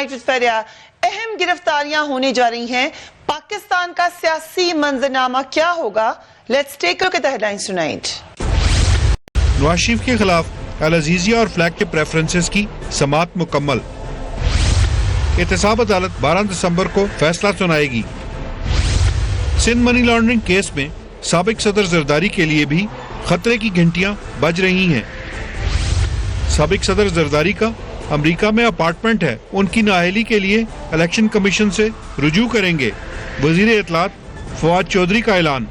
Tonight with فیریا. اہم گرفتاریاں ہونے جا رہی ہیں. پاکستان کا سیاسی منظرنامہ کیا ہوگا؟ Let's take a look at the headlines tonight. Nawaz Sharif کے خلاف العزیزیہ اور فلیگ کے پریفرنسز کی سماعت مکمل. احتساب عدالت 12 دسمبر کو فیصلہ سنائے گی. سندھ منی لانڈرنگ کیس میں سابق صدر زرداری کے لیے بھی خطرے کی گھنٹیاں بج رہی ہیں. سابق صدر زرداری کا امریکہ میں اپارٹمنٹ ہے. ان کی نااہلی کے لیے الیکشن کمیشن سے رجوع کریں گے. وزیر اطلاعات فواد چودھری کا اعلان.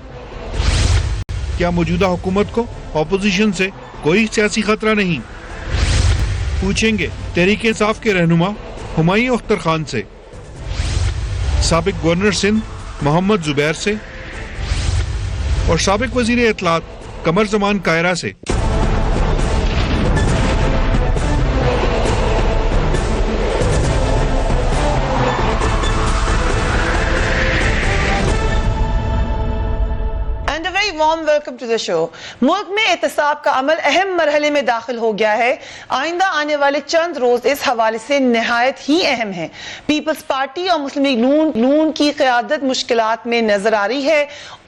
کیا موجودہ حکومت کو اپوزیشن سے کوئی سیاسی خطرہ نہیں؟ پوچھیں گے تحریک انصاف کے رہنما ہمایوں اختر خان سے. سابق گورنر سندھ محمد زبیر سے اور سابق وزیر اطلاعات قمر زمان کائرہ سے. وارم ویلکم ٹو دی شو. ملک میں احتساب کا عمل اہم مرحلے میں داخل ہو گیا ہے. آئندہ آنے والے چند روز اس حوالے سے نہایت ہی اہم ہیں. پیپلز پارٹی اور مسلم لیگ نون کی قیادت مشکلات میں نظر آ رہی ہے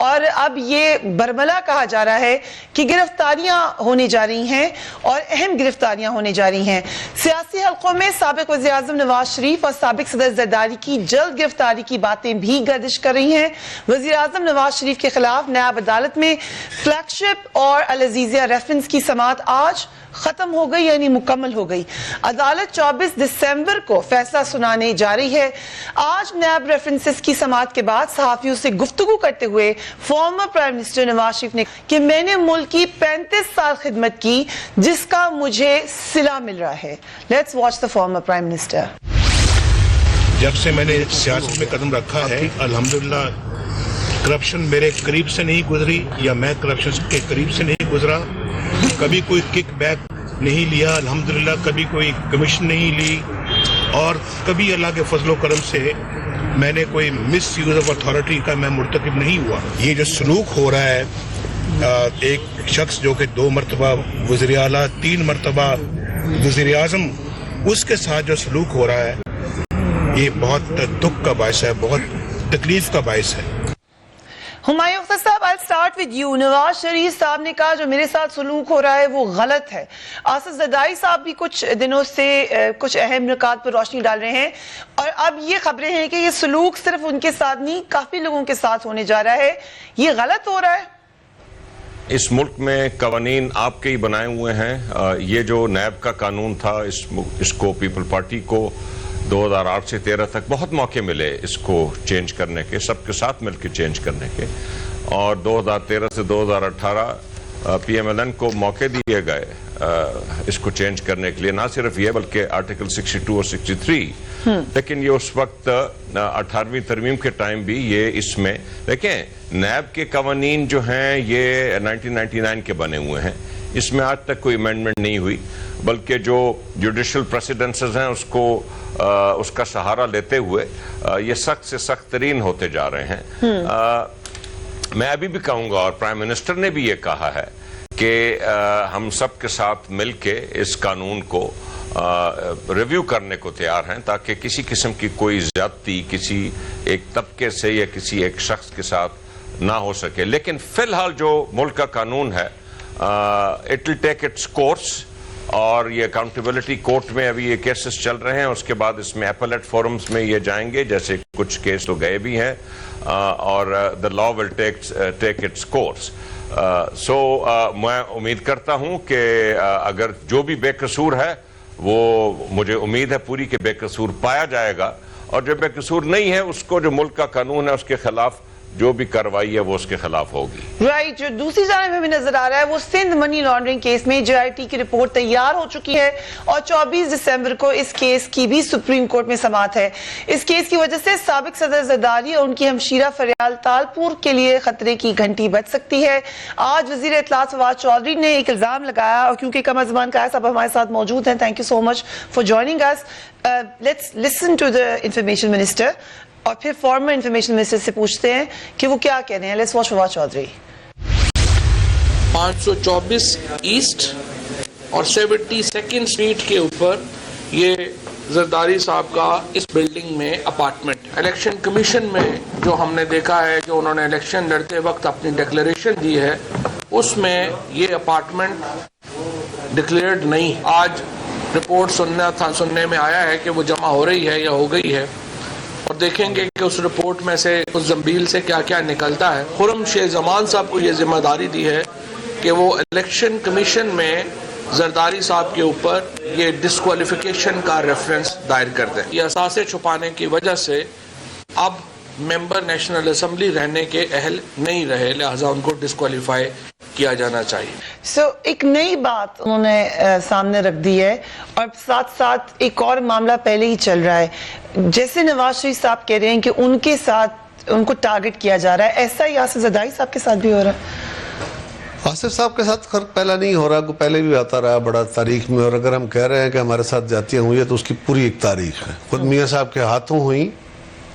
اور اب یہ برملا کہا جا رہا ہے کہ گرفتاریاں ہونے جا رہی ہیں اور اہم گرفتاریاں ہونے جا رہی ہیں. سیاسی حلقوں میں سابق وزیر اعظم نواز شریف اور سابق صدر زرداری کی جلد گرفتاری کی باتیں بھی گردش کر رہی ہیں. وزیر اعظم نواز شریف کے خلاف نیاب عدالت میں فلیگ شپ اور العزیزیہ ریفرنس کی سماعت آج ختم ہو گئی یعنی مکمل ہو گئی. عدالت 24 دسمبر کو فیصلہ سنانے جا رہی ہے. آج نیب ریفرنسز کی سماعت کے بعد صحافیوں سے گفتگو کرتے ہوئے former prime minister Nawaz Sharif نے کہ میں نے ملک کی 35 سال خدمت کی جس کا مجھے صلہ مل رہا ہے. Let's watch the former prime minister. جب سے میں نے سیاست میں قدم رکھا ہے الحمدللہ کرپشن میرے قریب سے نہیں گزری یا میں کرپشن کے قریب سے نہیں گزرا. کبھی کوئی کک بیک نہیں لیا الحمدللہ, کبھی کوئی کمیشن نہیں لی اور کبھی اللہ کے فضل و کرم سے میں نے کوئی مس یوز آف اتھارٹی کا میں مرتکب نہیں ہوا. یہ جو سلوک ہو رہا ہے ایک شخص جو کہ 2 مرتبہ وزیر اعلیٰ 3 مرتبہ وزیر اعظم, اس کے ساتھ جو سلوک ہو رہا ہے یہ بہت دکھ کا باعث ہے, بہت تکلیف کا باعث ہے. ہمایوں اختر صاحب I'll start with you. Nawaz Sharif صاحب نے کہا جو میرے ساتھ سلوک ہو رہا ہے وہ غلط ہے. آصف زرداری صاحب بھی کچھ دنوں سے کچھ اہم نکات پر روشنی ڈال رہے ہیں اور اب یہ خبریں ہیں کہ یہ سلوک صرف ان کے ساتھ نہیں کافی لوگوں کے ساتھ ہونے جا رہا ہے. یہ غلط ہو رہا ہے؟ اس ملک میں قوانین آپ کے ہی بنائے ہوئے ہیں. یہ جو نیب کا قانون تھا اس کو پیپل پارٹی کو 2008 سے 13 تک بہت موقع ملے اس کو چینج کرنے کے, سب کے ساتھ مل کے چینج کرنے کے, اور 2013 سے 2018 پی ایم ایل این کو موقع دیے گئے اس کو چینج کرنے کے لیے. نہ صرف یہ بلکہ آرٹیکل 62 اور 63, لیکن یہ اس وقت 18ویں ترمیم کے ٹائم بھی یہ اس میں دیکھیں نیب کے قوانین جو ہیں یہ 1999 کے بنے ہوئے ہیں. اس میں آج تک کوئی امینڈمنٹ نہیں ہوئی بلکہ جو جوڈیشل پریسیڈنسز ہیں اس کا سہارا لیتے ہوئے یہ سخت سے سخت ترین ہوتے جا رہے ہیں. میں ابھی بھی کہوں گا اور پرائم منسٹر نے بھی یہ کہا ہے کہ ہم سب کے ساتھ مل کے اس قانون کو ریویو کرنے کو تیار ہیں تاکہ کسی قسم کی کوئی زیادتی کسی ایک طبقے سے یا کسی ایک شخص کے ساتھ نہ ہو سکے. لیکن فی الحال جو ملک کا قانون ہے it will take its course اور یہ اکاؤنٹیبلٹی کورٹ میں ابھی یہ کیسز چل رہے ہیں. اس کے بعد اس میں اپیلیٹ فورمز میں یہ جائیں گے جیسے کچھ کیس تو گئے بھی ہیں اور the law will take its course. میں امید کرتا ہوں کہ اگر جو بھی بے قصور ہے وہ مجھے امید ہے پوری کہ بے قصور پایا جائے گا اور جو بے قصور نہیں ہے اس کو جو ملک کا قانون ہے اس کے خلاف جو بھی کارروائی ہے وہ اس کے خلاف ہوگی. رائٹ. جو دوسری جانب ہمیں نظر آ رہا ہے وہ سندھ منی لانڈرنگ کیس میں JIT کی رپورٹ تیار ہو چکی ہے اور 24 دسمبر کو اس کیس کی بھی سپریم کورٹ میں سماعت ہے. اس کیس کی وجہ سے سابق صدر زرداری اور ان کی ہمشیرہ فریال تالپور کے لیے خطرے کی گھنٹی بج سکتی ہے. آج وزیر اطلاعات فواد چودھری نے ایک الزام لگایا اور کیونکہ قمر زمان کائرہ صاحب ہمارے ساتھ موجود ہیں, thank you so much for joining اس. Let's listen to the information minister اور پھر فارمر انفارمیشن منسٹر سے پوچھتے ہیں کہ وہ کیا کہہ رہے ہیں. Let's watch Fawad Chaudhry. 524 asset اور 72 سیکنڈ اسٹریٹ کے اوپر یہ زرداری صاحب کا اس بلڈنگ میں اپارٹمنٹ الیکشن کمیشن میں جو ہم نے دیکھا ہے کہ انہوں نے الیکشن لڑتے وقت اپنی ڈکلیریشن دی ہے اس میں یہ اپارٹمنٹ ڈکلیئرڈ نہیں. آج رپورٹ سننے میں آیا ہے کہ وہ جمع ہو رہی ہے یا ہو گئی ہے اور دیکھیں گے کہ اس رپورٹ میں سے اس زمبیل سے کیا کیا نکلتا ہے. خرم شیخ زمان صاحب کو یہ ذمہ داری دی ہے کہ وہ الیکشن کمیشن میں زرداری صاحب کے اوپر یہ ڈسکوالیفیکیشن کا ریفرنس دائر کر دیں. یہ اثاثے چھپانے کی وجہ سے اب ممبر نیشنل اسمبلی رہنے کے اہل نہیں رہے, لہٰذا ان کو ڈسکوالیفائی کیا جانا چاہیے. ایک نئی بات انہوں نے سامنے رکھ دی ہے اور ساتھ ساتھ ایک اور معاملہ پہلے ہی چل رہا ہے. جیسے نواز شریف صاحب کہہ رہے ہیں کہ ان کے ساتھ ان کو ٹارگٹ کیا جا رہا ہے, ایسا ہی آصف زرداری صاحب کے ساتھ بھی ہو رہا ہے. آصف صاحب کے ساتھ خرق پہلا نہیں ہو رہا, پہلے بھی آتا رہا بڑا تاریخ میں, اور اگر ہم کہہ رہے ہیں کہ ہمارے ساتھ جاتیاں ہوئی ہیں تو اس کی پوری ایک تاریخ ہے. خود میاں صاحب کے ہاتھوں ہوئیں,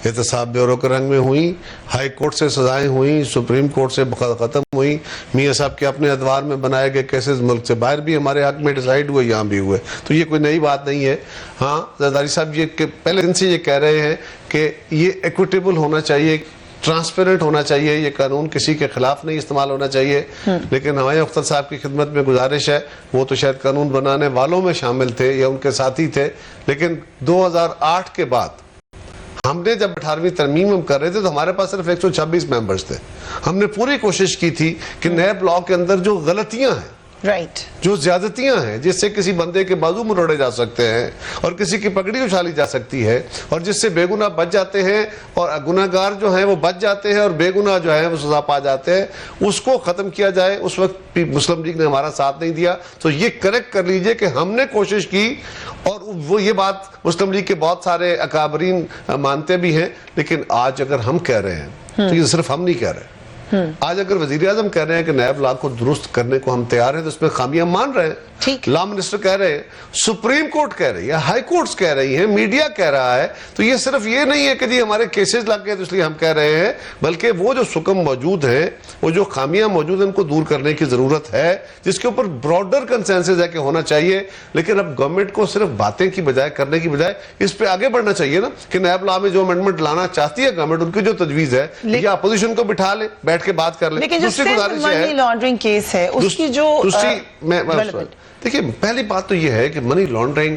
احتساب بیورو کے رنگ میں ہوئیں, ہائی کورٹ سے سزائیں ہوئیں, سپریم کورٹ سے ختم ہوئیں, میاں صاحب کے اپنے ادوار میں بنائے گئے کیسز ملک سے باہر بھی ہمارے حق میں ڈیسائیڈ ہوئے, یہاں بھی ہوئے. تو یہ کوئی نئی بات نہیں ہے. ہاں زرداری صاحب یہ پہلے دن سے یہ کہہ رہے ہیں کہ یہ ایکویٹیبل ہونا چاہیے, ٹرانسپیرنٹ ہونا چاہیے, یہ قانون کسی کے خلاف نہیں استعمال ہونا چاہیے. لیکن ہمایہ اختر صاحب کی خدمت میں گزارش ہے, وہ تو شاید قانون بنانے والوں میں شامل تھے یا ان کے ساتھی تھے, لیکن 2008 کے بعد ہم نے جب 18ویں ترمیم ہم کر رہے تھے تو ہمارے پاس صرف 126 ممبرز تھے. ہم نے پوری کوشش کی تھی کہ نیب لاء کے اندر جو غلطیاں ہیں, جو زیادتیاں ہیں, جس سے کسی بندے کے بازو مروڑے جا سکتے ہیں اور کسی کی پگڑی اچھالی جا سکتی ہے, اور جس سے بے گناہ بچ جاتے ہیں اور گناہ گار جو ہیں وہ بچ جاتے ہیں اور بے گناہ جو ہیں وہ سزا پا جاتے ہیں, اس کو ختم کیا جائے. اس وقت مسلم لیگ نے ہمارا ساتھ نہیں دیا. تو یہ کریکٹ کر لیجئے کہ ہم نے کوشش کی, اور وہ یہ بات مسلم لیگ کے بہت سارے اکابرین مانتے بھی ہیں. لیکن آج اگر ہم کہہ رہے ہیں تو یہ صرف ہم نہیں کہہ رہے, آج اگر وزیر اعظم کہہ رہے ہیں کہ نیب لاء کو درست کرنے کو ہم تیار ہیں تو اس میں خامیاں مان رہے ہیں. لا منسٹر کہہ رہے ہیں, سپریم کورٹ کہہ رہی ہے, ہائی کورٹس کہہ رہی ہیں, میڈیا کہہ رہا ہے. تو یہ صرف یہ نہیں ہے کہ جی ہمارے کیسز لگ گئے تو اس لیے ہم کہہ رہے ہیں, بلکہ وہ جو سکم موجود ہیں, وہ جو خامیاں موجود ہیں, ان کو دور کرنے کی ضرورت ہے, جس کے اوپر براڈر کنسنسس ہے کہ ہونا چاہیے. لیکن اب گورنمنٹ کو صرف باتیں کی بجائے, کرنے کی بجائے اس پہ آگے بڑھنا چاہیے نا, کہ نیب لاء میں جو امینڈمنٹ لانا چاہتی ہے گورنمنٹ, ان کی جو تجویز ہے, یا اپوزیشن کو بٹھا لے, بیٹھ کے بات کر لے. لیکن جو منی لانڈرنگ کیس ہے اس کی جو دیکھیے, پہلی بات تو یہ ہے کہ منی لانڈرنگ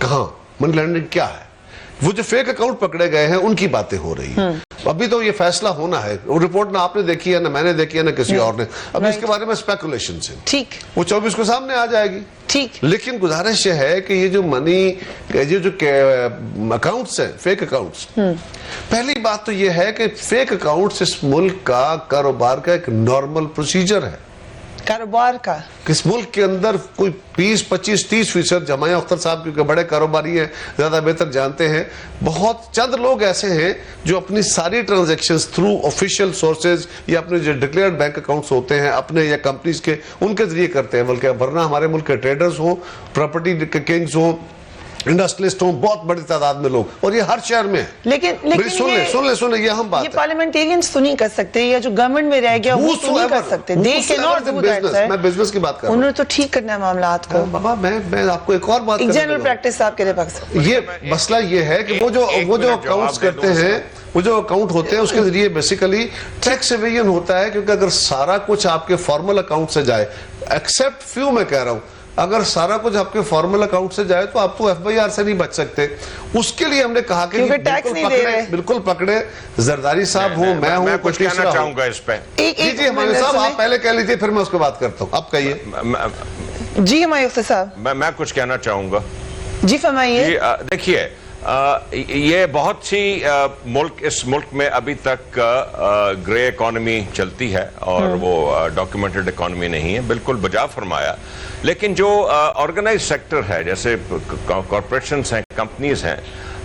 کہاں, منی لانڈرنگ کیا ہے. وہ جو فیک اکاؤنٹ پکڑے گئے ہیں ان کی باتیں ہو رہی ہیں. ابھی تو یہ فیصلہ ہونا ہے, رپورٹ نہ آپ نے دیکھی ہے, نہ میں نے دیکھی ہے, نہ کسی اور نے. اب اس کے بارے میں اسپیکولیشن سے ٹھیک, وہ 24 کو سامنے آ جائے گی. ٹھیک, لیکن گزارش یہ ہے کہ یہ جو منی, یہ جو اکاؤنٹس ہیں, فیک اکاؤنٹس, پہلی بات تو یہ ہے کہ فیک اکاؤنٹس اس ملک کا کاروبار کا ایک نارمل پروسیجر ہے. کاروبار کا کس ملک کے اندر کوئی 20, 25, 30% جماعیہ اختر صاحب کیونکہ بڑے کاروباری ہیں, زیادہ بہتر جانتے ہیں, بہت چند لوگ ایسے ہیں جو اپنی ساری ٹرانزیکشنز تھرو آفیشیل سورسز یا اپنے جو ڈکلیئرڈ بینک اکاؤنٹس ہوتے ہیں اپنے یا کمپنیز کے, ان کے ذریعے کرتے ہیں. بلکہ ورنہ ہمارے ملک کے ٹریڈرز ہوں, پراپرٹی کے کنگز ہوں, انڈسٹریلسٹ ہوں, بہت بڑی تعداد میں لوگ, اور یہ ہر شہر میں ہے. لیکن سن لیں یہ ہم بات ہے. یہ پارلیمنٹیرینز تو نہیں کر سکتے, یا جو گورنمنٹ میں رہ گیا وہ تو نہیں کر سکتے. میں بزنس کی بات کر رہا ہوں. انہوں نے تو ٹھیک کرنا ہے معاملات کو. بابا میں آپ کو ایک اور بات ایک جنرل پریکٹس آپ کے لیے پاکستان. یہ مسئلہ یہ ہے کہ وہ جو اکاؤنٹس کرتے ہیں, وہ جو اکاؤنٹ ہوتے ہیں اس کے ذریعے بیسیکلی ٹیکس ایویژن ہوتا ہے. کیونکہ اگر سارا کچھ آپ کے فارمل اکاؤنٹ سے جائے, ایکسپٹ فیو, میں کہہ رہا ہوں, اگر سارا کچھ آپ کے فارمل اکاؤنٹ سے جائے تو آپ تو FIR سے نہیں بچ سکتے. اس کے لیے ہم نے کہا کہ بالکل پکڑے, زرداری صاحب ہوں, میں ہوں, کچھ کہنا چاہوں گا اس پہ. جی ہمارے صاحب آپ پہلے کہہ لیجیے, پھر میں اس کو بات کرتا ہوں. آپ کہیے. جی ہمارے اختر صاحب, میں کچھ کہنا چاہوں گا. جی فرمائیے. دیکھیے, یہ بہت سی اس ملک میں ابھی تک گرے اکانومی چلتی ہے اور وہ ڈاکیومنٹڈ اکانومی نہیں ہے, بالکل بجا فرمایا. لیکن جو آرگنائز سیکٹر ہے, جیسے کارپوریشنز ہیں, کمپنیز ہیں,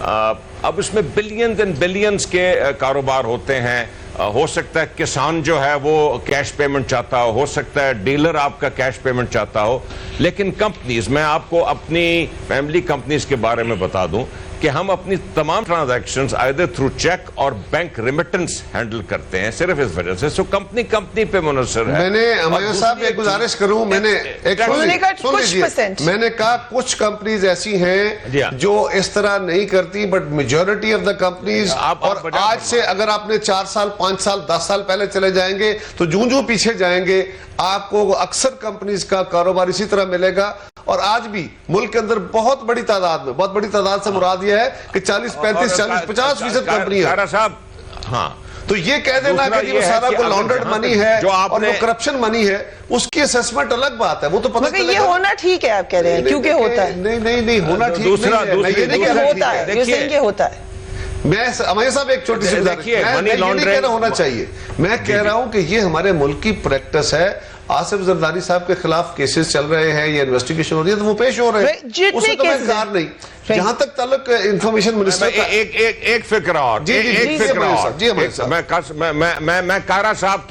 اب اس میں بلینز اینڈ بلینز کے کاروبار ہوتے ہیں. ہو سکتا ہے کسان جو ہے وہ کیش پیمنٹ چاہتا ہو سکتا ہے ڈیلر آپ کا کیش پیمنٹ چاہتا ہو, لیکن کمپنیز, میں آپ کو اپنی فیملی کمپنیز کے بارے میں بتا دوں کہ ہم اپنی تمام ٹرانزیکشنز either through چیک اور بینک ریمیٹنس ہینڈل کرتے ہیں, صرف اس وجہ سے. سو کمپنی پہ منحصر ہے. میں نے ہمایوں صاحب ایک گزارش کروں, میں نے کہا کچھ کمپنیز ایسی ہیں جو اس طرح نہیں کرتی, but majority of the companies. اور آج سے اگر آپ نے 4 سال 5 سال 10 سال پہلے چلے جائیں گے تو جو پیچھے جائیں گے آپ کو اکثر کمپنیز کا کاروبار اسی طرح ملے گا. اور آج بھی ملک کے اندر بہت بڑی تعداد سے مراد یہ ہے کہ 40-50% کمپنیاں. صاحب ہاں, تو یہ کہہ دینا کہ وہ سارا کو لانڈرڈ منی ہے اور وہ کرپشن منی ہے, اس کی اسیسمنٹ الگ بات ہے, وہ تو پتہ مگر یہ ہونا ٹھیک ہے آپ کہہ رہے ہیں, کیونکہ ہوتا ہے. نہیں ہونا ٹھیک نہیں ہے, ہوتا ہے. میں ہمارے صاحب ایک چھوٹی سی گزارش, میں نہیں کہہ رہا ہونا چاہیے, میں کہہ رہا ہوں کہ یہ ہمارے ملک کی پریکٹس ہے. آصف زرداری صاحب کے خلاف کیسز چل رہے ہیں, یہ انویسٹیگیشن ہو رہی ہے, تو وہ پیش ہو رہے ہیں, اس سے تو میں انکار نہیں. جہاں تک تعلق انفارمیشن منسٹر کا ایک فکر اور میں کارا صاحب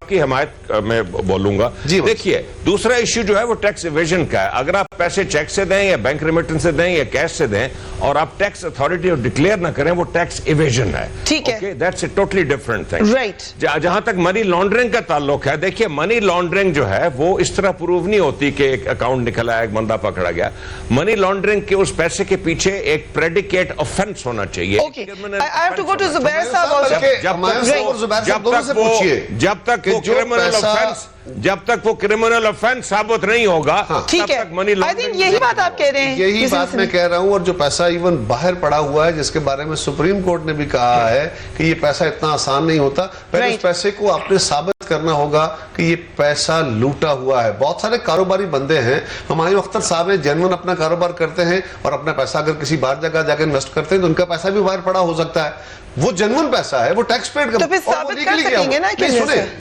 کی حمایت میں بولوں گا. دیکھیے دوسرا ایشو جو ہے وہ ٹیکس ایویژن کا ہے. اگر آپ پیسے چیک سے دیں یا بینک ریمیٹنس سے دیں یا کیش سے دیں اور آپ ٹیکس اتھارٹی اور ڈکلیئر نہ کریں, وہ ٹیکس ایویژن ہے. ٹھیک ہے, that's a totally different thing. جہاں تک منی لانڈرنگ کا تعلق ہے, دیکھیے منی لانڈرنگ جو ہے وہ اس طرح پروو نہیں ہوتی کہ ایک اکاؤنٹ نکلا, ایک بندہ پکڑا گیا. منی لانڈرنگ کے اس پیسے کے پیچھے ایک پریڈیکیٹ آفنس ہونا چاہیے. جب تک وہ کرمنل آفنس ثابت نہیں ہوگا تب تک منی لانڈرنگ. یہی بات آپ کہہ رہے ہیں, یہی بات میں کہہ رہا ہوں. اور جو پیسہ ایون باہر پڑا ہوا ہے جس کے بارے میں سپریم کورٹ نے بھی کہا ہے کہ یہ پیسہ اتنا آسان نہیں ہوتا, پہلے اس پیسے کو آپ نے ثابت کرنا ہوگا کہ یہ پیسہ لوٹا ہوا ہے. بہت سارے کاروباری بندے ہیں, ہمایوں اختر صاحب ہیں, جینون اپنا کاروبار کرتے ہیں اور اپنا پیسہ اگر کسی باہر جگہ جا کے انویسٹ کرتے ہیں تو ان کا پیسہ بھی باہر پڑا ہو سکتا ہے. وہ جنون پیسہ ہے, وہ ٹیکس پیڈ کا,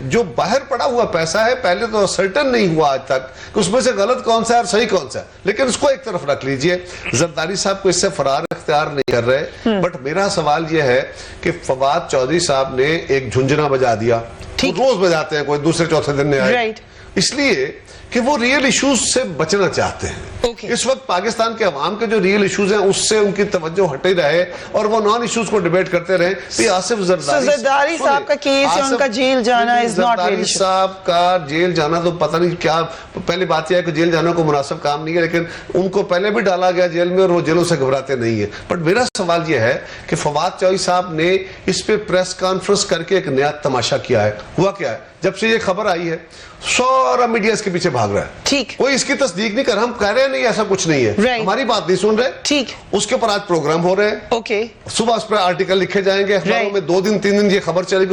جو باہر پڑا ہوا پیسہ ہے پہلے تو سرٹن نہیں ہوا آج تک کہ اس میں سے غلط کون سا ہے اور صحیح کون سا ہے, لیکن اس کو ایک طرف رکھ لیجئے. زرداری صاحب کو اس سے فرار اختیار نہیں کر رہے, بٹ میرا سوال یہ ہے کہ فواد چودھری صاحب نے ایک جھنجھنا بجا دیا, روز بجاتے ہیں, کوئی دوسرے چوتھے دن میں آئے, اس لیے کہ وہ ریئل ایشوز سے بچنا چاہتے ہیں. اس وقت پاکستان کے عوام کے جو ریئل ایشوز ہیں اس سے ان کی توجہ ہٹے رہے اور وہ نان ایشوز کو ڈیبیٹ کرتے رہے. آصف زرداری صاحب کا کیس, ان کا جیل جانا is not real issue. صاحب کا جیل جانا تو پتہ نہیں کیا, پہلی بات یہ ہے کہ جیل جانا کو مناسب کام نہیں ہے, لیکن ان کو پہلے بھی ڈالا گیا جیل میں اور وہ جیلوں سے گھبراتے نہیں ہیں. بٹ میرا سوال یہ ہے کہ فواد چودھری صاحب نے اس پہ پریس کانفرنس کر کے ایک نیا تماشا کیا ہے. ہوا کیا ہے, جب سے یہ خبر آئی ہے سارا میڈیا اس کے پیچھے بھاگ رہا ہے. ٹھیک, کوئی اس کی تصدیق نہیں کر رہا, ہم کہہ رہے ہیں نہیں ایسا کچھ نہیں ہے, ہماری بات نہیں سن رہے. ٹھیک, اس کے اوپر آج پروگرام ہو رہے ہیں, اوکے, صبح اس پر آرٹیکل لکھے جائیں گے اخباروں میں, 2 دن 3 دن یہ خبر چلے گی,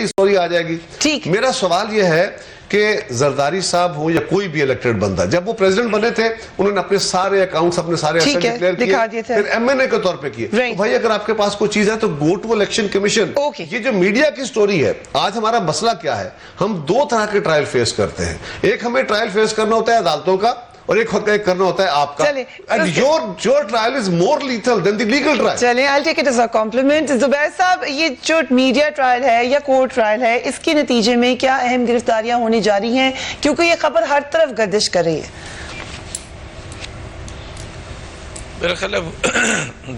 سٹوری آ جائے گی. ٹھیک, میرا سوال یہ ہے کہ زرداری صاحب ہوں یا کوئی بھی الیکٹڈ بندہ, جب وہ پریزیڈنٹ بنے تھے انہوں نے اپنے سارے اکاؤنٹس, اپنے سارے ایسٹ ڈکلیئر کیے, پھر ایم این اے کے طور پہ کیے. بھائی اگر آپ کے پاس کوئی چیز ہے تو گو ٹو الیکشن کمیشن. یہ جو میڈیا کی سٹوری ہے, آج ہمارا مسئلہ کیا ہے, ہم 2 طرح کے ٹرائل فیس کرتے ہیں. ایک ہمیں ٹرائل فیس کرنا ہوتا ہے عدالتوں کا, اور ایک کرنا ہوتا ہے آپ کا. Your trial is more lethal than the legal trial. چلیں, I'll take it as a compliment. زبیر صاحب, یہ جو میڈیا ٹرائل ہے یا کورٹ ٹرائل ہے, اس کے نتیجے میں کیا اہم گرفتاریاں ہونے جا رہی ہیں, کیونکہ یہ خبر ہر طرف گردش کر رہی ہے؟ میرا خیال ہے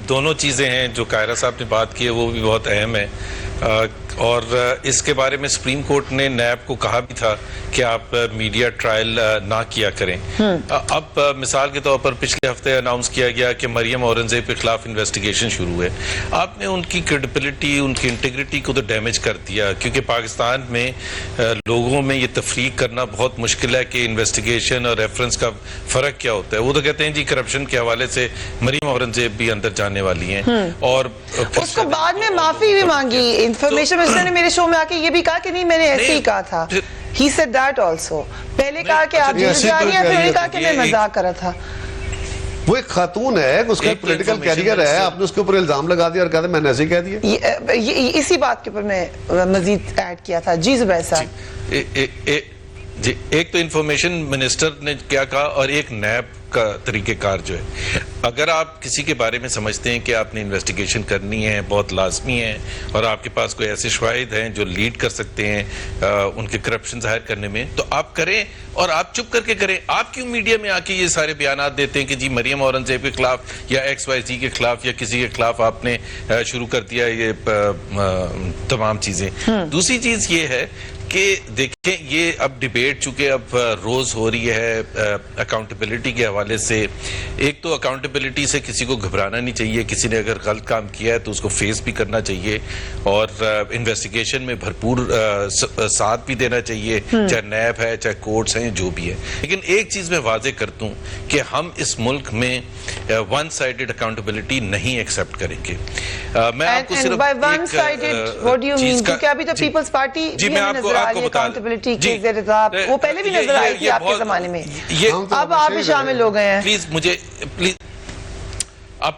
دونوں چیزیں ہیں جو قاہرہ صاحب نے بات کی ہے وہ بھی بہت اہم ہے, اور اس کے بارے میں سپریم کورٹ نے نیب کو کہا بھی تھا کہ آپ میڈیا ٹرائل نہ کیا کریں. اب مثال کے طور پر پچھلے ہفتے اناؤنس کیا گیا کہ مریم اورنگزیب کے خلاف انویسٹیگیشن شروع ہے. آپ نے ان کی کریڈیبلٹی, ان کی انٹیگریٹی کو تو ڈیمیج کر دیا, کیونکہ پاکستان میں لوگوں میں یہ تفریق کرنا بہت مشکل ہے کہ انویسٹیگیشن اور ریفرنس کا فرق کیا ہوتا ہے. وہ تو کہتے ہیں جی کرپشن کے حوالے سے مریم اورنگزیب بھی اندر جانے والی ہیں, اور اس کو بعد میں معافی بھی مانگی. انفارمیشن منسٹر نے میرے شو میں آ کے یہ بھی کہا کہ نہیں میں نے ایسے ہی کہا تھا. He said that also. پہلے کہا کہ آپ جیل جا رہی ہیں, پھر نے کہا کہ میں مذاق کر رہا تھا. وہ ایک خاتون ہے, اس کا پولیٹیکل کیریئر ہے, آپ نے اس کے اوپر الزام لگا دیا اور کہا تھا میں نے ایسے ہی کہہ دیا. اسی بات کے اوپر میں مزید ایڈ کیا تھا. جی زبیر صاحب, جی ایک تو انفارمیشن منسٹر نے کیا کہا اور ایک نیب کا طریقہ کار جو ہے. اگر آپ کسی کے بارے میں سمجھتے ہیں کہ آپ نے انویسٹیگیشن کرنی ہے, بہت لازمی ہے, اور آپ کے پاس کوئی ایسے شواہد ہیں جو لیڈ کر سکتے ہیں ان کے کرپشن ظاہر کرنے میں, تو آپ کریں, اور آپ چپ کر کے کریں. آپ کیوں میڈیا میں آ کے یہ سارے بیانات دیتے ہیں کہ جی مریم اورنگزیب کے خلاف یا ایکس وائی زی کے خلاف یا کسی کے خلاف آپ نے شروع کر دیا یہ تمام چیزیں. دوسری چیز یہ ہے کہ دیکھیں یہ اب ڈیبیٹ چونکہ اب روز ہو رہی ہے اکاؤنٹیبلٹی کے حوالے سے. ایک تو اکاؤنٹیبلٹی سے کسی کو گھبرانا نہیں چاہیے, کسی نے اگر غلط کام کیا ہے تو اس کو فیس بھی کرنا چاہیے, اور انویسٹیگیشن میں بھرپور ساتھ بھی دینا چاہیے, چاہے نیب ہے چاہے کورٹس ہیں جو بھی ہے. لیکن ایک چیز میں واضح کرتا ہوں کہ ہم اس ملک میں ون سائیڈڈ اکاؤنٹیبلٹی نہیں ایکسیپٹ کریں گے. میں آپ کو صرف پیپلز پارٹی اکاؤنٹیبلٹی کے ذریعے وہ پہلے بھی نظر آئی تھی آپ کے زمانے میں, اب آپ بھی شامل ہو گئے ہیں.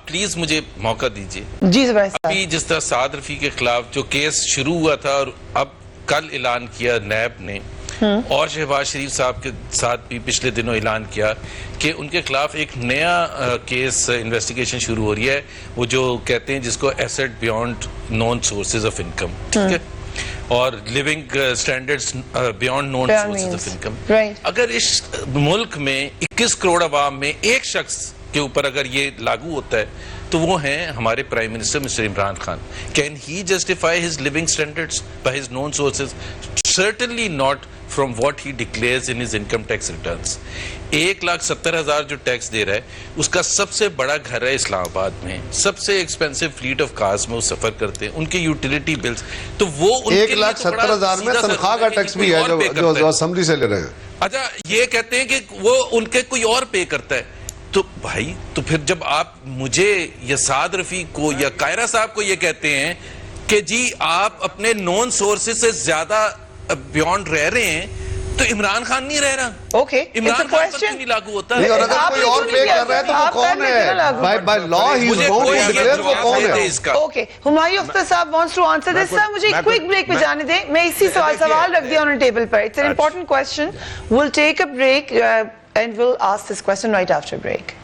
پلیز مجھے موقع دیجئے. جی زبیر صاحب, ابھی جس طرح سعد رفیع کے خلاف جو کیس شروع ہوا تھا اور اب کل اعلان کیا نیب نے, اور شہباز شریف صاحب کے ساتھ بھی پچھلے دنوں اعلان کیا کہ ان کے خلاف ایک نیا کیس انویسٹیگیشن شروع ہو رہی ہے, وہ جو کہتے ہیں جس کو asset beyond known sources of income, ٹھیک ہے, اور living standards beyond known sources of income. اگر اس ملک میں 21 کروڑ عوام میں ایک شخص کے اوپر اگر یہ لاگو ہوتا ہے تو وہ ہیں ہمارے prime minister mister Imran Khan. Can he justify his living standards by his known sources? Certainly not from what he declares in his income tax returns. 1,70,000 جو ٹیکس دے رہا ہے اس کا سب سے بڑا گھر ہے اسلام آباد میں, سب سے ایکسپینسو فلیٹ آف کارز میں وہ سفر کرتے ہیں, ان کے یوٹیلیٹی بلز, تو وہ 1,70,000 میں تنخواہ کا ٹیکس بھی ہے جو اسمبلی سے لے رہے ہیں. اچھا یہ کہتے ہیں کہ وہ ان کے کوئی اور پے کرتا ہے. تو بھائی تو پھر جب آپ مجھے یا سعد رفیع کو یا قائرہ صاحب کو یہ کہتے ہیں کہ جی آپ اپنے نون سورسز سے زیادہ بیونڈ رہ رہے ہیں, تو عمران خان نہیں رہ رہا. اوکے, عمران خان پر کیوں نہیں لاگو ہوتا ہے؟ اور اگر کوئی اور پے کر رہا ہے تو وہ کون ہے؟ By law he is bound to declare وہ کون ہے. Okay, Humayun Akhtar Sahab wants to answer this. Sir مجھے ایک کوئک بریک پہ جانے دیں, میں اسی سوال رکھ دیا انہوں نے ٹیبل پر. It's an important question. we'll take a break and we'll ask this question right after break.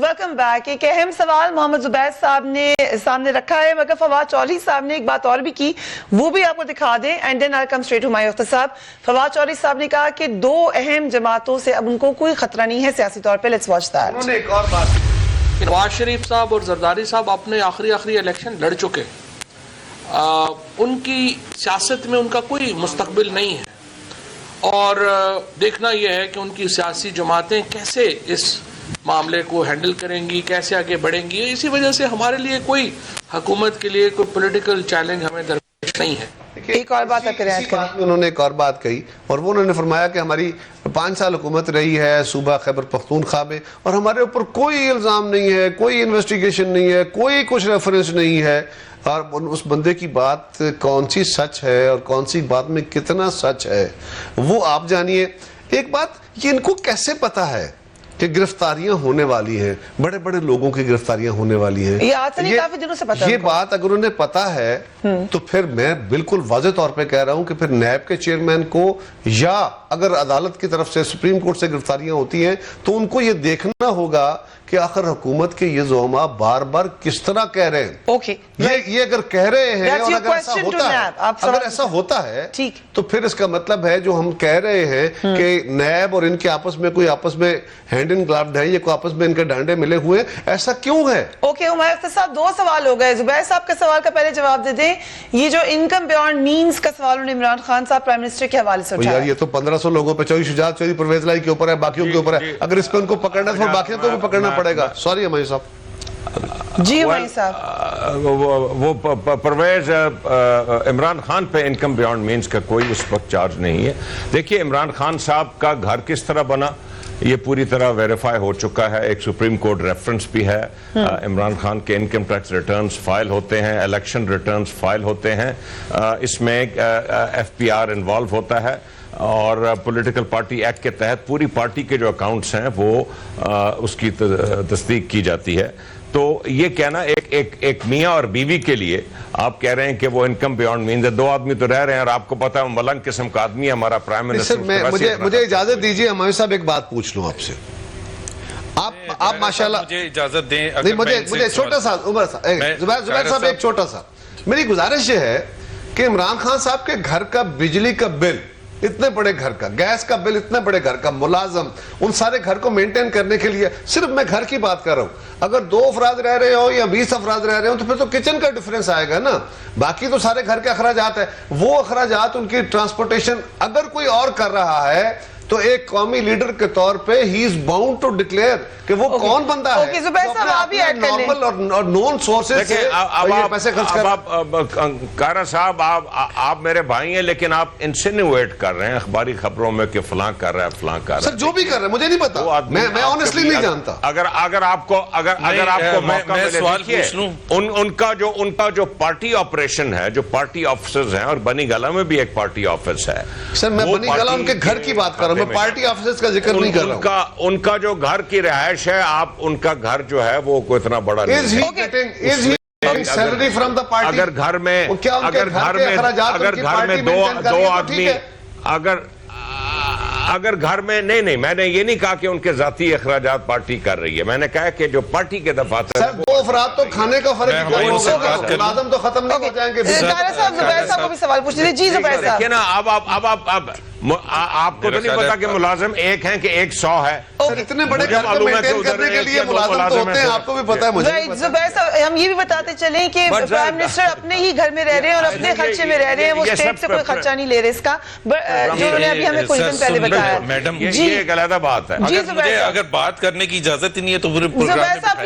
Welcome back. ایک اہم سوال محمد زبیر صاحب نے سامنے رکھا ہے, مگر فواد چودھری صاحب نے ایک بات اور بھی کی, وہ بھی آپ کو دکھا دیں, and then I come straight to Humayun Akhtar Sahab. Fawad Chaudhry صاحب نے کہا کہ دو اہم جماعتوں سے اب ان کو کوئی خطرہ نہیں ہے سیاسی طور پہ. Let's watch that. انہوں نے ایک اور بات, نواز شریف صاحب اور زرداری صاحب اپنے آخری الیکشن لڑ چکے, ان کی سیاست میں ان کا کوئی مستقبل نہیں ہے, اور دیکھنا یہ ہے کہ ان کی سیاسی جماعتیں کیسے اس معاملے کو ہینڈل کریں گی, کیسے آگے بڑھیں گی. اسی وجہ سے ہمارے لیے کوئی حکومت کے لیے کوئی پولیٹیکل چیلنج ہمیں درپیش نہیں ہے. ایک اور بات آپ کریں. انہوں نے ایک اور بات کہی, اور وہ انہوں نے فرمایا کہ ہماری 5 سال حکومت رہی ہے صوبہ خیبر پختونخوا میں, اور ہمارے اوپر کوئی الزام نہیں ہے, کوئی انویسٹیگیشن نہیں ہے, کوئی کچھ ریفرنس نہیں ہے. اور اس بندے کی بات کون سی سچ ہے اور کون سی بات میں کتنا سچ ہے وہ آپ جانیے. ایک بات, یہ ان کو کیسے پتا ہے کہ گرفتاریاں ہونے والی ہیں, بڑے بڑے لوگوں کی گرفتاریاں ہونے والی ہیں؟ یہ آج سے نہیں, کافی دنوں سے پتا ہے. یہ بات اگر انہیں پتا ہے تو پھر میں بالکل واضح طور پہ کہہ رہا ہوں کہ پھر نیب کے چیئرمین کو, یا اگر عدالت کی طرف سے سپریم کورٹ سے گرفتاریاں ہوتی ہیں تو ان کو یہ دیکھنا ہوگا کہ آخر حکومت کے یہ زعماء بار بار کس طرح کہہ رہے ہیں. اوکے, یہ اگر کہہ رہے ہیں اور اگر ایسا ہوتا ہے تو پھر اس کا مطلب ہے جو ہم کہہ رہے ہیں کہ نیب اور ان کے آپس میں کوئی آپس میں ہینڈ ان گلافڈ ہے, یہ کوئی آپس میں ان کے ڈانڈے ملے ہوئے, ایسا کیوں ہے؟ اوکے, ہمایوں اختر صاحب 2 سوال ہو گئے. زبیر صاحب کے سوال کا پہلے جواب دے دیں. یہ جو انکم بیونڈ مینز کا سوال انہوں نے عمران خان صاحب پرائم منسٹر کے حوالے سے اٹھایا. یہ تو 1500 لوگوں پہ, چوہدری شجاعت چوہدری پرویز لائی کے اوپر ہے, باقیوں کے اوپر ہے. اگر اس پہ ان کو پکڑنا ہے تو باقیوں کو بھی پکڑنا پڑے گا. سوری ہمایوں صاحب. جی ہمایوں صاحب, وہ پرویز عمران خان پہ انکم بیونڈ مینز کا کوئی اس وقت چارج نہیں ہے. دیکھیے عمران خان صاحب کا گھر کس طرح بنا یہ پوری طرح ویریفائی ہو چکا ہے. ایک سپریم کورٹ ریفرنس بھی ہے. عمران خان کے انکم ٹیکس ریٹرنز فائل ہوتے ہیں, الیکشن ریٹرنز فائل ہوتے ہیں, اس میں ایف پی آر انوالو ہوتا ہے. اور پولیٹیکل پارٹی ایکٹ کے تحت پوری پارٹی کے جو اکاؤنٹس ہیں وہ اس کی تصدیق کی جاتی ہے. تو یہ کہنا ایک میاں اور بیوی کے لیے آپ کہہ رہے ہیں کہ وہ انکم بیونڈ مینز ہے, 2 آدمی تو رہ رہے ہیں اور آپ کو پتا ہے ملنگ قسم کا آدمی ہے ہمارا پرائم منسٹر. مجھے اجازت دیجیے ہمایوں صاحب ایک بات پوچھ لوں آپ سے. آپ ماشاءاللہ مجھے اجازت دیں. نہیں, مجھے چھوٹا سا عمر صاحب, زبیر صاحب ایک چھوٹا سا میری گزارش یہ ہے کہ عمران خان صاحب کے گھر کا بجلی کا بل, اتنے بڑے گھر کا گیس کا بل, اتنے بڑے گھر کا ملازم, ان سارے گھر کو مینٹین کرنے کے لیے, صرف میں گھر کی بات کر رہا ہوں, اگر 2 افراد رہ رہے ہو یا 20 افراد رہ رہے ہو تو پھر تو کچن کا ڈیفرنس آئے گا نا. باقی تو سارے گھر کے اخراجات ہیں, وہ اخراجات ان کی ٹرانسپورٹیشن اگر کوئی اور کر رہا ہے تو ایک قومی لیڈر کے طور پہ ہی از باؤنڈ ٹو ڈکلیئر کہ وہ کون بندہ ہے نارمل اور نون سورسز سے یہ پیسے خرچ کر رہا ہے. کائرہ صاحب آپ میرے بھائی ہیں لیکن آپ انسینویٹ کر رہے ہیں اخباری خبروں میں کہ فلاں کر رہا ہے فلاں کر رہا ہے. سر جو بھی کر رہے ہیں مجھے نہیں پتا, میں آنیسٹلی نہیں جانتا. اگر آپ کو موقع ملے, دیکھیے ان کا جو پارٹی آپریشن ہے, جو پارٹی آفیسرز ہیں, اور بنی گالہ میں بھی ایک پارٹی آفس ہے. سر میں بنی گالہ ان کے گھر کی بات کر رہا ہوں, میں پارٹی آفیسرز کا ذکر نہیں کر رہا ہوں. ان کا جو گھر کی رہائش ہے, آپ ان کا گھر جو ہے وہ کوئی اتنا بڑا نہیں ہے. Salary from the party. اگر گھر میں دو آدمی, اگر گھر میں نہیں, میں نے یہ نہیں کہا کہ ان کے ذاتی اخراجات پارٹی کر رہی ہے, میں نے کہا کہ جو پارٹی کے دفاتر سر 2 افراد تو کھانے کا فرق ملازم تو ختم نہیں ہو جائیں گے. زبیر صاحب کو بھی سوال پوچھ لیجیے. جی زبیر صاحب, دیکھیں نا, اب آپ کو تو نہیں پتا کہ ملازم ایک ہیں کہ 100 ہے. سر اتنے بڑے گھر کو مینٹین کرنے کے لیے ملازم تو ہوتے ہیں, آپ کو بھی پتا ہے, مجھے بھی پتا ہے. زبیر صاحب ہم یہ بھی بتاتے چلیں کہ پرائم منسٹر اپنے ہی گھر میں رہ رہے ہیں اور اپنے خرچے میں رہ رہے ہیں, وہ اسٹیٹ سے کوئی خرچہ نہیں لے رہے اس کا, جو انہوں نے ابھی ہمیں کچھ دن پہلے بتایا. میڈم یہ ایک علیحدہ بات ہے. مجھے اگر بات کرنے کی اجازت ہی نہیں ہے تو پورے زبیر صاحب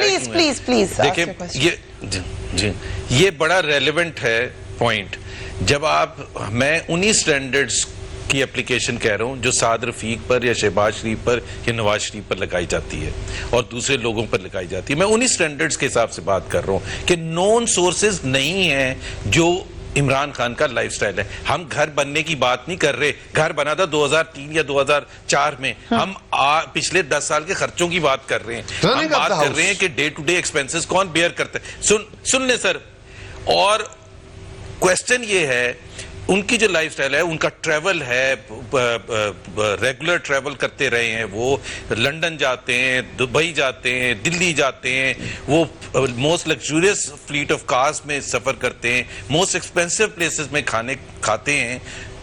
پلیز دیکھیں یہ بڑا ریلیونٹ ہے پوائنٹ. جب میں انہی سٹینڈرڈز کی اپلیکیشن کہہ رہا ہوں جو سعد رفیق پر یا شہباز شریف پر یا نواز شریف پر لگائی جاتی ہے اور دوسرے لوگوں پر لگائی جاتی ہے. میں انہی سٹینڈرڈز کے حساب سے بات کر رہا ہوں کہ نون سورسز نہیں ہیں جو عمران خان کا لائف سٹائل ہے. ہم گھر بننے کی بات نہیں کر رہے, گھر بنا تھا 2003 یا 2004 میں, ہم پچھلے 10 سال کے خرچوں کی بات کر رہے ہیں. ہم بات کر رہے ہیں کہ ڈے ٹو ڈے ایکسپینسز کون بیئر کرتے ہیں. سن لیں سر, اور کویسچن یہ ہے ان کی جو لائف سٹائل ہے, ان کا ٹریول ہے, ریگولر ٹریول کرتے رہے ہیں, وہ لنڈن جاتے ہیں, دبئی جاتے ہیں, دلی جاتے ہیں, وہ موسٹ لگزوریس فلیٹ آف کارز میں سفر کرتے ہیں, موسٹ ایکسپینسو پلیسز میں کھانے کھاتے ہیں.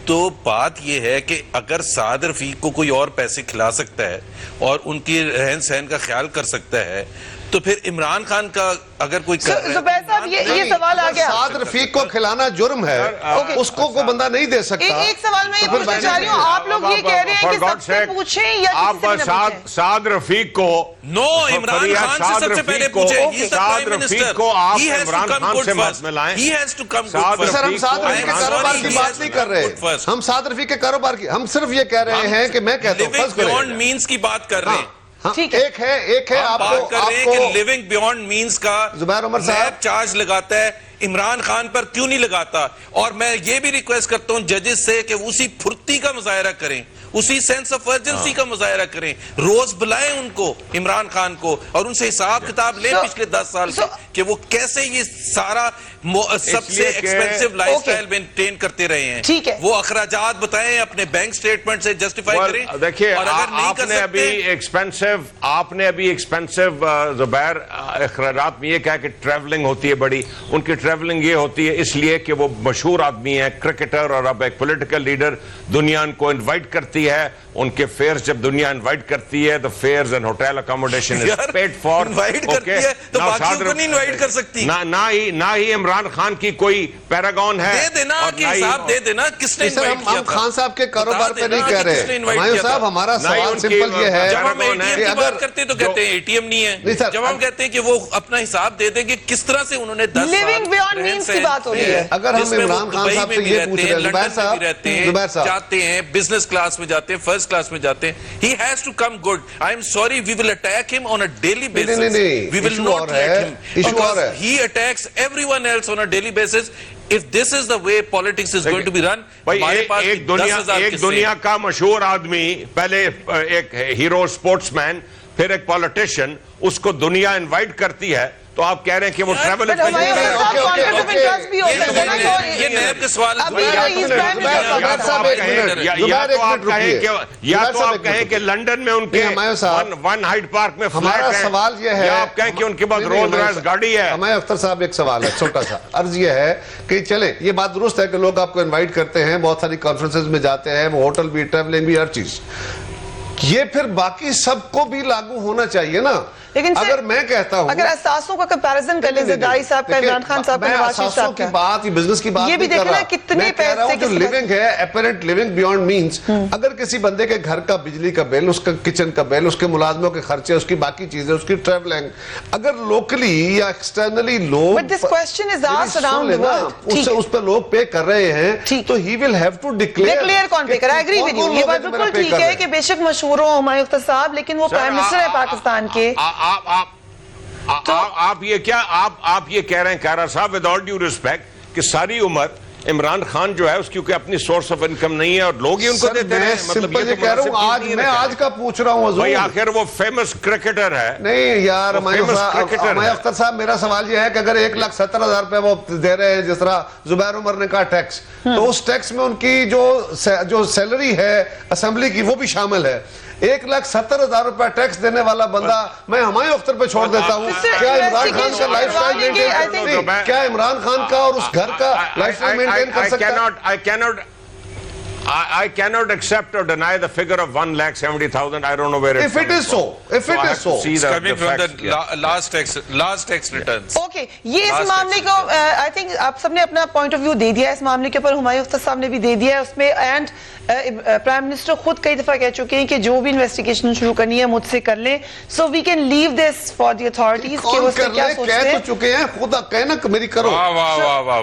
تو بات یہ ہے کہ اگر سعد رفیق کو کوئی اور پیسے کھلا سکتا ہے اور ان کی رہن سہن کا خیال کر سکتا ہے تو پھر عمران خان کا اگر کوئی زبیر صاحب یہ سوال آ گیا, سعد رفیق کو کھلانا جرم ہے, اس کو کوئی بندہ نہیں دے سکتا. ایک سوال میں یہ پوچھنا چاہ رہی ہوں, آپ لوگ یہ کہہ رہے ہیں کہ سب سے پوچھیں یا کسی سے نہ پوچھیں. سعد رفیق کو عمران خان سے سب سے پہلے پوچھیں. سعد رفیق کو آپ عمران خان سے مت ملائیں. سر ہم سعد رفیق کے کاروبار کی بات نہیں کر رہے, ہم سعد رفیق کے کاروبار کی, ہم صرف یہ کہہ رہے ہیں کہ میں کہتا ہوں بیونڈ مینز کی بات کر رہے ہیں. ایک ہے آپ بات کر رہے ہیں کہ لیونگ بیونڈ مینز کا زبیر عمر صاحب چارج لگاتا ہے, عمران خان پر کیوں نہیں لگاتا؟ اور میں یہ بھی ریکویسٹ کرتا ہوں ججز سے کہ اسی پھرتی کا مظاہرہ کریں, اسی سینس آف ارجنسی کا مظاہرہ کریں, روز بلائیں ان کو, عمران خان کو, اور ان سے حساب کتاب لیں پچھلے 10 سال سے کہ وہ کیسے یہ سارا سب سے ایکسپینسو لائف سٹائل مینٹین کرتے رہے ہیں. وہ اخراجات بتائیں, اپنے بینک سٹیٹمنٹ سے جسٹیفائی کریں. دیکھیے آپ نے ابھی ایکسپینسو زبیر اخراجات میں یہ کہا کہ ٹریولنگ ہوتی ہے بڑی. ان کی ٹریولنگ یہ ہوتی ہے اس لیے کہ وہ مشہور آدمی ہیں, کرکٹر اور اب ایک پولیٹیکل لیڈر, دنیا ان کو انوائٹ کرتی ہے, ان کے فیئرز جب دنیا انوائٹ کرتی ہے تو fares and hotel accommodation is paid for. Invite کرتی ہے تو باقیوں کو نہیں انوائٹ کر سکتی. نہ ہی عمران خان کی کوئی پیراگون ہے. دے دینا کہ حساب دے دینا کس نے انوائٹ کیا. ہم خان صاحب کے کاروبار پہ نہیں کہہ رہے, ہمایوں صاحب ہمارا سوال سمپل یہ ہے جب ہم اے ٹی ایم کی بات کرتے تو کہتے ہیں اے ٹی ایم نہیں ہے, جب ہم کہتے ہیں کہ وہ اپنا حساب دے دیں کہ کس طرح سے انہوں نے 10 لیونگ بیونڈ مینز کی بات ہو رہی ہے. اگر ہم عمران خان صاحب سے یہ پوچھ رہے ہیں, زبیر صاحب جاتے ہیں بزنس کلاس میں میں جاتے ہیں, فرسٹ کلاس میں جاتے ہیں, he has to come good. I am sorry, we will attack him on a daily basis. نہیں, We will not let him, because he attacks everyone else on a daily basis. If this is the way politics is going to be run, ایک دنیا کا مشہور آدمی, پہلے ایک hero sports مین, پھر ایک پالیٹیشین, اس کو دنیا انوائٹ کرتی ہے, تو آپ کہہ رہے ہیں کہ وہ ٹریول یہ نیب کے سوال, یا تو آپ کہیں کہ لندن میں ان کے ون ہائیڈ پارک میں ہمارا سوال یہ ہے, یا آپ کہیں کہ ان کے پاس رولز رائس گاڑی ہے. ہمایوں اختر صاحب ایک سوال ہے چھوٹا سا, عرض یہ ہے کہ چلیں یہ بات درست ہے کہ لوگ آپ کو انوائٹ کرتے ہیں, بہت ساری کانفرنسز میں جاتے ہیں, وہ ہوٹل بھی, ٹریولنگ بھی, ہر چیز, یہ پھر باقی سب کو بھی لاگو ہونا چاہیے نا. لیکن اگر میں کہتا ہوں, اگر اساسوں کا کمپیریزن کر لیں زرداری صاحب کا, عمران خان صاحب کا, نواز شریف صاحب کا, بات یہ بزنس کی بات یہ بھی نہیں کر دیکھنا رہا, کتنے میں کہہ رہا ہوں جو پیسے لیونگ ہے, اپیرنٹ لیونگ بیونڈ مینز, اگر کسی بندے کے گھر کا بجلی کا بل, اس کا کچن کا بل, اس کے ملازموں کے خرچے, اس کی باقی چیزیں, اس کی ٹریولنگ, اگر لوکلی یا ایکسٹرنلی لوگ, But this question is asked around the world. اس پہ لوگ پے کر رہے ہیں, تو he will have to declare. Declare کون پے کرا, ایگری ود یو, یہ بات بالکل ٹھیک ہے کہ بے شک مشہور ہوں ہمایوں اختر صاحب, لیکن وہ پرائم منسٹر ہے پاکستان کے. آپ یہ کیا, آپ یہ کہہ رہے ہیں کائرہ صاحب, ود آل ڈیو ریسپیکٹ, کہ ساری عمر عمران خان جو ہے اس کی اپنی سورس آف انکم نہیں ہے اور لوگ ہی ان کو دیتے ہیں. سمپل یہ کہہ رہا ہوں, آج میں آج کا پوچھ رہا ہوں, بھائی آخر وہ فیمس کرکٹر ہے. نہیں یار ہمایوں اختر صاحب, میرا سوال یہ ہے کہ اگر 1,70,000 روپے وہ دے رہے ہیں, جس طرح زبیر عمر نے کہا ٹیکس, تو اس ٹیکس میں ان کی جو سیلری ہے اسمبلی کی وہ بھی شامل ہے. 1,70,000 روپے ٹیکس دینے والا بندہ میں ہمایوں اختر پہ چھوڑ دیتا ہوں. کیا عمران خان کا لائف سٹائل مینٹین کر سکتے ہیں؟ کیا عمران خان کا اور اس گھر کا لائف سٹائل مینٹین کر سکتا ہے؟ I cannot accept or deny the figure of 1,70,000. I don't know where it's If it is so, if it is so, it's coming from the last tax returns. Okay, یہ اس معاملے کو I think آپ سب نے اپنا point of view دے دیا ہے اس معاملے کے اوپر, ہمایوں اختر صاحب نے بھی دے دیا ہے اس میں, اینڈ پرائم منسٹر خود کئی دفعہ کہہ چکے ہیں کہ جو بھی انویسٹیگیشن شروع کرنی ہے مجھ سے کر لیں, so we can leave this for the authorities کہ وہ اس سے کیا سوچتے ہیں. کہہ تو چکے ہیں, خدا کہنا کہ میری کرو.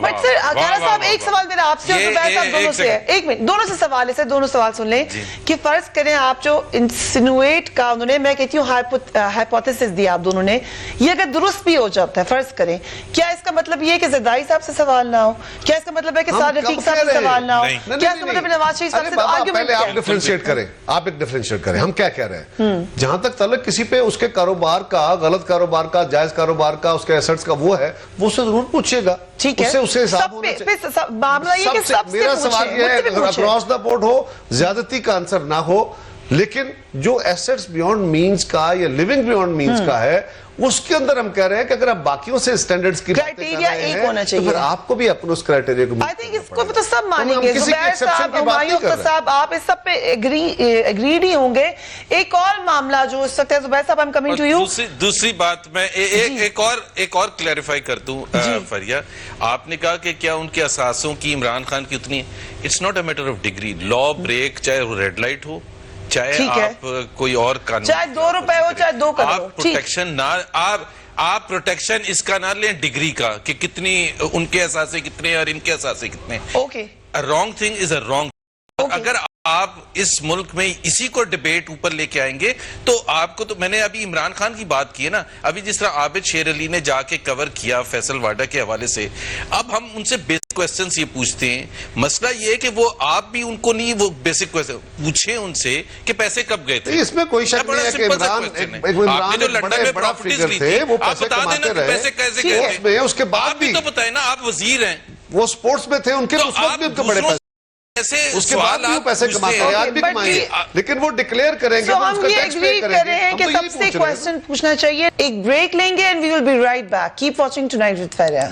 بٹ سر کائرہ صاحب, ایک سوال میرا آپ سے اور زبیر صاحب دونوں سے ہے, ایک منٹ, دونوں سے سوال ہے سر, دونوں سوال سن لیں. کہ فرض کریں آپ جو انسینویٹ کا انہوں نے, میں کہتی ہوں ہائپوتھیسس دیا آپ دونوں نے, یہ اگر درست بھی ہو جاتا ہے, فرض کریں, کیا اس کا مطلب یہ ہے کہ زرداری صاحب سے سوال نہ ہو؟ کیا اس کا مطلب ہے کہ سعد رفیق صاحب سے سوال نہ ہو؟ کیا اس کا مطلب ہے نواز شریف صاحب سے پہلے آپ ڈیفرینشیٹ کریں, آپ ایک ڈیفرینشیٹ کریں, ہم کیا کہہ رہے ہیں. جہاں تک تعلق کسی پہ اس کے کاروبار کا, غلط کاروبار کا, جائز کاروبار کا, اس کے ایسٹس کا وہ ہے, وہ سے ضرور پوچھے گا. ٹھیک ہے, اسے حساب ہونا چاہیے. معاملہ یہ کہ سب سے میرا سوال یہ ہے اکراس دا بورڈ ہو, زیادتی کا آنسر نہ ہو, لیکن جو ایسٹس بیونڈ مینز کا یا لیونگ بیونڈ مینز کا ہے, اس کے اندر ہم کہہ رہے ہیں کہ اگر آپ باقیوں سے سٹینڈرڈز کی باتیں کر رہے ہیں تو پھر آپ کو بھی اپنے اس کرائٹیریا کو آئی تھنک اس کو تو سب مانیں گے. زبیر صاحب, ہمایوں اختر صاحب, آپ اس سب پہ ایگریڈ ہی ہوں گے. ایک اور معاملہ جو اس وقت ہے, زبیر صاحب I'm coming to you. دوسری بات میں ایک اور کلیریفائی کر دوں فریہ, آپ نے کہا کہ کیا ان کے اساسوں کی عمران خان کی اتنی, it's not a matter of degree, law break چاہے ریڈ لائٹ ہو, چاہے آپ کوئی اور قانون, چاہے 2 روپے ہو چاہے 2 کروڑ, آپ پروٹیکشن نہ, آپ پروٹیکشن اس کا نہ لیں ڈگری کا کہ کتنی ان کے اثاثے کتنے اور ان کے اثاثے کتنے. Okay, wrong thing is a wrong. اگر آپ اس ملک میں اسی کو ڈیبیٹ اوپر لے کے آئیں گے تو آپ کو, تو میں نے ابھی عمران خان کی بات کی ہے نا, ابھی جس طرح عابد شیر علی نے جا کے کور کیا فیصل واڈا کے حوالے سے, اب ہم ان سے بیسک کوسچنز یہ پوچھتے ہیں. مسئلہ یہ ہے کہ وہ آپ بھی ان کو نہیں, وہ بیسک کوسچن پوچھیں ان سے کہ پیسے کب گئے تھے. اس میں کوئی شک نہیں ہے کہ عمران جو لندن میں بڑا پراپرٹیز لی تھے, تھی, وہ آپ پیسے بتا کماتے دینا کہ پیسے کیسے گئے تھے. اس کے بعد بھی تو بتائیں نا, آپ وزیر ہیں, وہ سپورٹس میں تھے, ان کے اس وقت بھی ان کو بڑے پیسے, اس کے بعد بھی وہ پیسے کماتے ہیں, آج بھی کمائیں گے, لیکن وہ ڈکلیئر کریں گے, ہم یہ ایگری کر رہے ہیں کہ سب سے کوسچن پوچھنا چاہیے. ایک بریک لیں گے and we will be right back. Keep watching Tonight with Faria.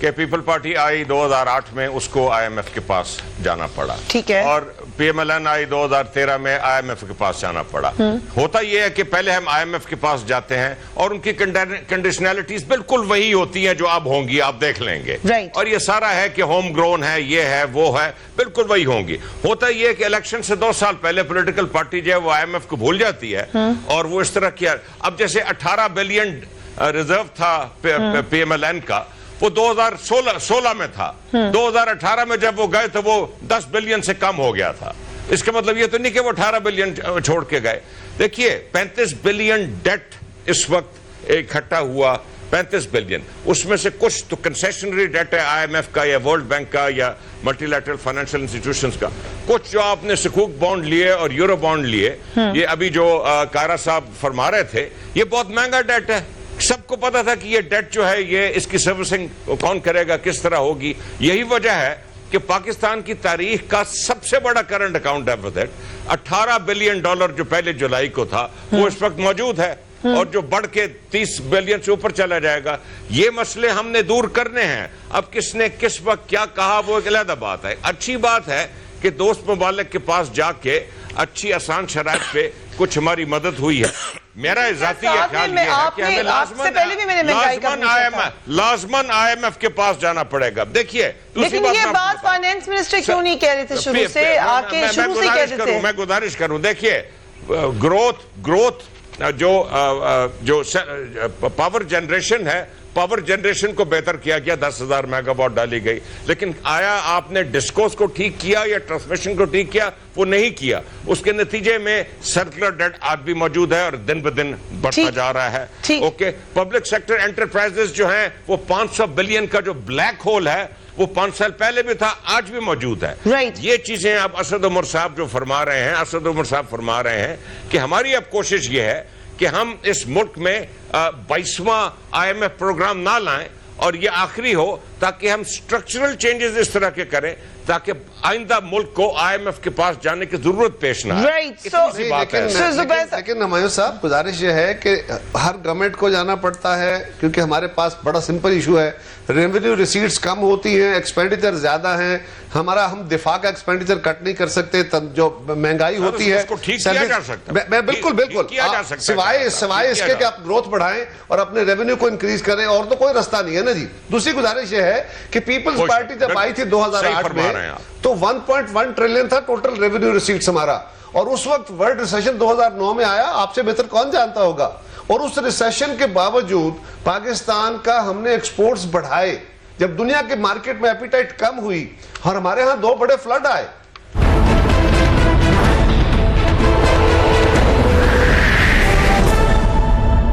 کہ پیپل پارٹی آئی 2008 میں اس کو آئی ایم ایف کے پاس جانا پڑا. ٹھیک ہے. اور پی ایم ایل این آئی 2013 میں آئی ایم ایف کے پاس جانا پڑا. ہوتا یہ ہے کہ پہلے ہم آئی ایم ایف کے پاس جاتے ہیں اور ان کی کنڈیشنلٹیز بالکل وہی ہوتی ہیں جو اب ہوں گی, آپ دیکھ لیں گے. اور یہ سارا ہے کہ ہوم گرون ہے, یہ ہے, وہ ہے, بالکل وہی ہوں گی. ہوتا یہ ہے کہ الیکشن سے 2 سال پہلے پولیٹیکل پارٹی جو ہے وہ آئی ایم ایف کو بھول جاتی ہے اور وہ اس طرح کیا. اب جیسے 18 بلین ریزرو تھا پی ایم ایل این کا, وہ 2016 میں تھا. 2018 میں جب وہ گئے تو وہ 10 بلین سے کم ہو گیا تھا. اس کا مطلب یہ تو نہیں کہ وہ 18 بلین چھوڑ کے گئے. دیکھیے 35 بلین ڈیٹ اس وقت اکٹھا ہوا, 35 بلین. اس میں سے کچھ تو کنسیشنری ڈیٹ ہے آئی ایم ایف کا یا ورلڈ بینک کا یا ملٹی لیٹرل فائنینشیل انسٹیٹیوشنز کا. کچھ جو آپ نے سکوک بانڈ لیے اور یورو بانڈ لیے, یہ ابھی جو کائرہ صاحب فرما رہے تھے, یہ بہت مہنگا ڈیٹ ہے. سب کو پتا تھا کہ یہ ڈیٹ جو ہے یہ اس کی سروسنگ کون کرے گا, کس طرح ہوگی. یہی وجہ ہے کہ پاکستان کی تاریخ کا سب سے بڑا کرنٹ اکاؤنٹ ڈیفیسٹ $18 بلین جو پہلے جولائی کو تھا, وہ اس وقت موجود ہے اور جو بڑھ کے 30 بلین سے اوپر چلا جائے گا. یہ مسئلے ہم نے دور کرنے ہیں. اب کس نے کس وقت کیا کہا وہ ایک علیحدہ بات ہے. اچھی بات ہے کہ دوست ممالک کے پاس جا کے اچھی آسان شرائط پہ کچھ ہماری مدد ہوئی ہے. میرا ذاتی یہ خیال یہ ہے کہ ہمیں لازماً آئی ایم ایف کے پاس جانا پڑے گا. دیکھیے لیکن یہ بات فائنانس منسٹر کیوں نہیں کہہ رہے تھے شروع سے, آکے شروع سے کہہ دیتے. میں گزارش کروں, دیکھیے گروتھ جو پاور جنریشن ہے, پاور جنریشن کو بہتر کیا گیا, 10,000 میگا واٹ ڈالی گئی. لیکن آیا آپ نے ڈسکوز کو ٹھیک کیا یا ٹرانسمیشن کو ٹھیک کیا؟ وہ نہیں کیا. اس کے نتیجے میں سرکولر ڈیٹ آج بھی موجود ہے اور دن بدن بڑھتا جا رہا ہے. اوکے, پبلک سیکٹر انٹرپرائزز جو ہیں وہ 500 بلین کا جو بلیک ہول ہے وہ 5 سال پہلے بھی تھا, آج بھی موجود ہے. یہ چیزیں اب اسد عمر صاحب جو فرما رہے ہیں, اسد عمر صاحب فرما رہے ہیں کہ ہماری اب کوشش یہ ہے کہ ہم اس ملک میں 22واں آئی ایم ایف پروگرام نہ لائیں اور یہ آخری ہو, تاکہ ہم سٹرکچرل چینجز اس طرح کے کریں تاکہ آئندہ ملک کو آئی ایم ایف کے پاس جانے کی ضرورت پیش نہ آئے. لیکن ہمایوں صاحب گزارش یہ ہے کہ ہر گورنمنٹ کو جانا پڑتا ہے کیونکہ ہمارے پاس بڑا سمپل ایشو ہے, ریونیو ریسیٹس کم ہوتی ہیں, ایکسپینڈیچر زیادہ ہیں. ہم دفاع کا ایکسپینڈیچر کٹ نہیں کر سکتے, جو مہنگائی ہوتی ہے میں بالکل سوائے اس کے کہ آپ گروتھ بڑھائیں اور اپنے ریونیو کو انکریز کریں, اور تو کوئی رستہ نہیں ہے نا جی. دوسری گزارش یہ ہے کہ پیپلز پارٹی جب آئی تھی 2008 میں تو 1.1 ٹریلین تھا ٹوٹل ریونیو ریسیٹس ہمارا, اور اس وقت ورلڈ ریسیشن 2009 میں آیا, آپ سے بہتر کون جانتا ہوگا. اور اس ریسیشن کے باوجود پاکستان کا ہم نے ایکسپورٹس بڑھائے. جب دنیا کے مارکیٹ میں ایپیٹائٹ کم ہوئی اور ہمارے ہاں 2 بڑے فلڈ آئے,